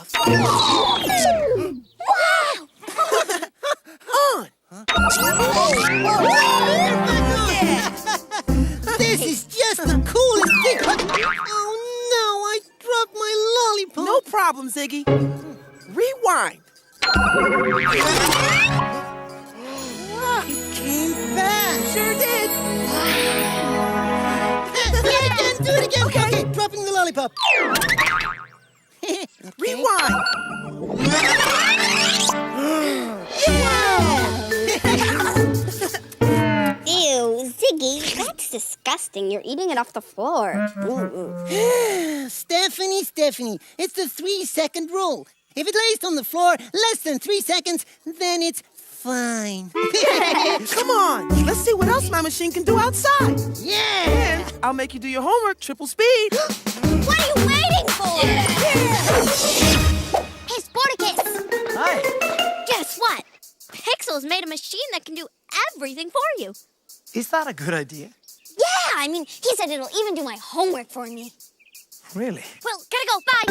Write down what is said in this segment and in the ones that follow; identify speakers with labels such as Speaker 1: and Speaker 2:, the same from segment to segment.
Speaker 1: off. On.
Speaker 2: This is just the coolest thing. Oh, no, I dropped my lollipop.
Speaker 1: No problem, Ziggy. Rewind.
Speaker 2: It came back.
Speaker 1: Sure did.
Speaker 2: Do it again. Okay, dropping the lollipop.
Speaker 1: Rewind.
Speaker 3: Ew, Ziggy, that's disgusting. You're eating it off the floor.
Speaker 2: Stephanie, it's the 3-second rule. If it lays on the floor less than 3 seconds, then it's fine.
Speaker 1: Come on. Let's see what else my machine can do outside.
Speaker 2: Yeah.
Speaker 1: And I'll make you do your homework triple speed.
Speaker 3: What are you waiting for? Hey, Sportacus.
Speaker 4: Hi.
Speaker 3: Guess what? Pixel's made a machine that can do everything for you.
Speaker 4: Is that a good idea?
Speaker 3: Yeah, I mean, he said it'll even do my homework for me.
Speaker 4: Really?
Speaker 3: Well, gotta go. Bye.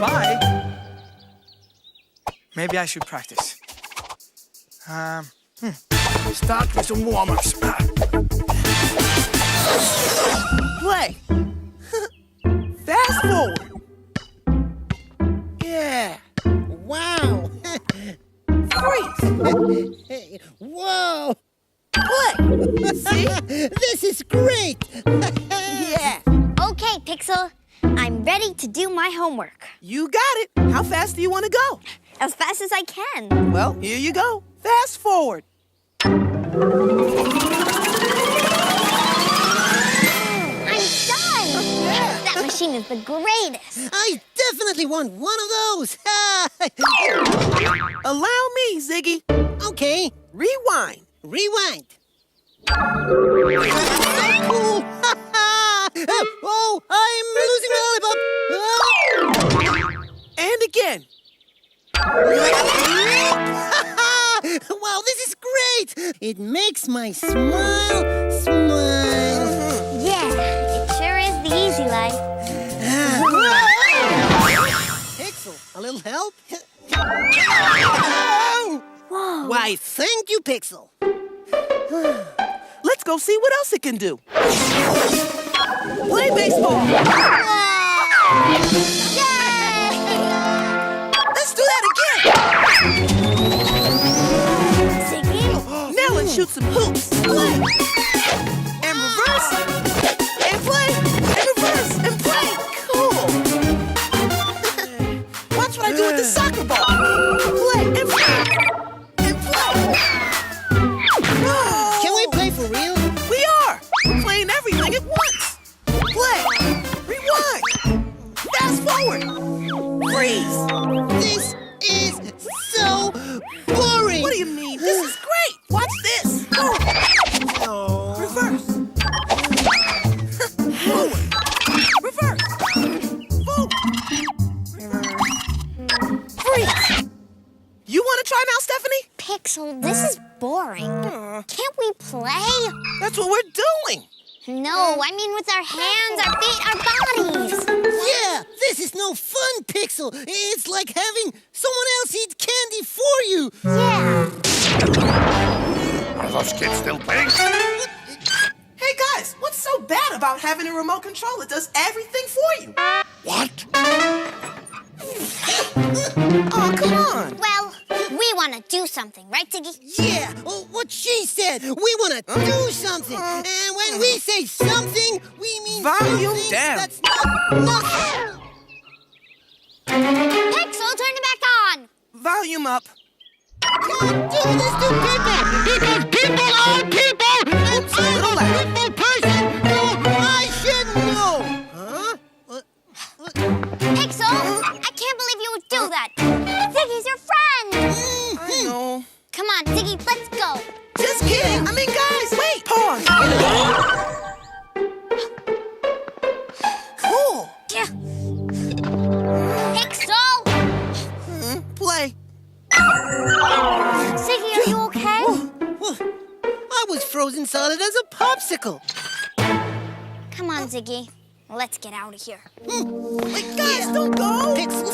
Speaker 4: Bye. Maybe I should practice. Start with some warm-ups.
Speaker 1: Play. Fast forward. Yeah.
Speaker 2: Wow.
Speaker 1: Freeze.
Speaker 2: Whoa.
Speaker 1: Play. See?
Speaker 2: This is great.
Speaker 1: Yeah.
Speaker 3: Okay, Pixel. I'm ready to do my homework.
Speaker 1: You got it. How fast do you want to go?
Speaker 3: As fast as I can.
Speaker 1: Well, here you go. Fast forward.
Speaker 3: I'm done! That machine is the greatest.
Speaker 2: I definitely want one of those.
Speaker 1: Allow me, Ziggy.
Speaker 2: Okay,
Speaker 1: Rewind.
Speaker 2: rewind. So cool. Oh, I'm losing my lollipop.
Speaker 1: And again.
Speaker 2: Wow, this is great. It makes my smile smile.
Speaker 3: Yeah, it sure is the easy life.
Speaker 2: Pixel, a little help?
Speaker 3: Whoa.
Speaker 2: Why, thank you, Pixel.
Speaker 1: Let's go see what else it can do. Play baseball.
Speaker 3: Yay!
Speaker 1: Let's do that again.
Speaker 3: Ziggy?
Speaker 1: Now let's shoot some hoops. Play. And reverse. And play. And reverse. And play. Cool. Watch what I do with the soccer ball. Play. And play. And play.
Speaker 2: Can we play for real?
Speaker 1: We are. Playing everything at once. Play. Rewind. Fast forward. Freeze.
Speaker 2: This is so boring.
Speaker 1: What do you mean? This is great. Watch this.
Speaker 2: Oh.
Speaker 1: Reverse. Forward. Reverse. Forward. Freeze. You want to try now, Stephanie?
Speaker 3: Pixel, this is boring. Can't we play?
Speaker 1: That's what we're doing.
Speaker 3: No, I mean with our hands, our feet, our bodies.
Speaker 2: Yeah, this is no fun, Pixel. It's like having someone else eat candy for you.
Speaker 3: Yeah.
Speaker 5: Are those kids still playing?
Speaker 1: Hey, guys, what's so bad about having a remote control that does everything for you?
Speaker 5: What?
Speaker 1: Oh, come on.
Speaker 3: Well, we want to do something, right, Ziggy?
Speaker 2: Yeah, what she said. We want to do something. And when we say something, we mean
Speaker 1: Volume
Speaker 2: something
Speaker 1: down.
Speaker 2: that's not nothing.
Speaker 3: Pixel, turn it back on.
Speaker 1: Volume up.
Speaker 2: Can't do this to people. People are people. I'm so a people person. No, I should know. Huh?
Speaker 3: Pixel, I can't believe you would do that. Ziggy's your friend.
Speaker 1: I know.
Speaker 3: Come on, Ziggy, let's go.
Speaker 1: Just kidding. I mean, guys, wait. Pause. Cool.
Speaker 3: Yeah. Pixel!
Speaker 1: Play.
Speaker 3: Ziggy, are you okay?
Speaker 2: Well, I was frozen solid as a popsicle.
Speaker 3: Come on, Ziggy. Let's get out of here.
Speaker 1: Wait, guys, don't go.
Speaker 2: Pixel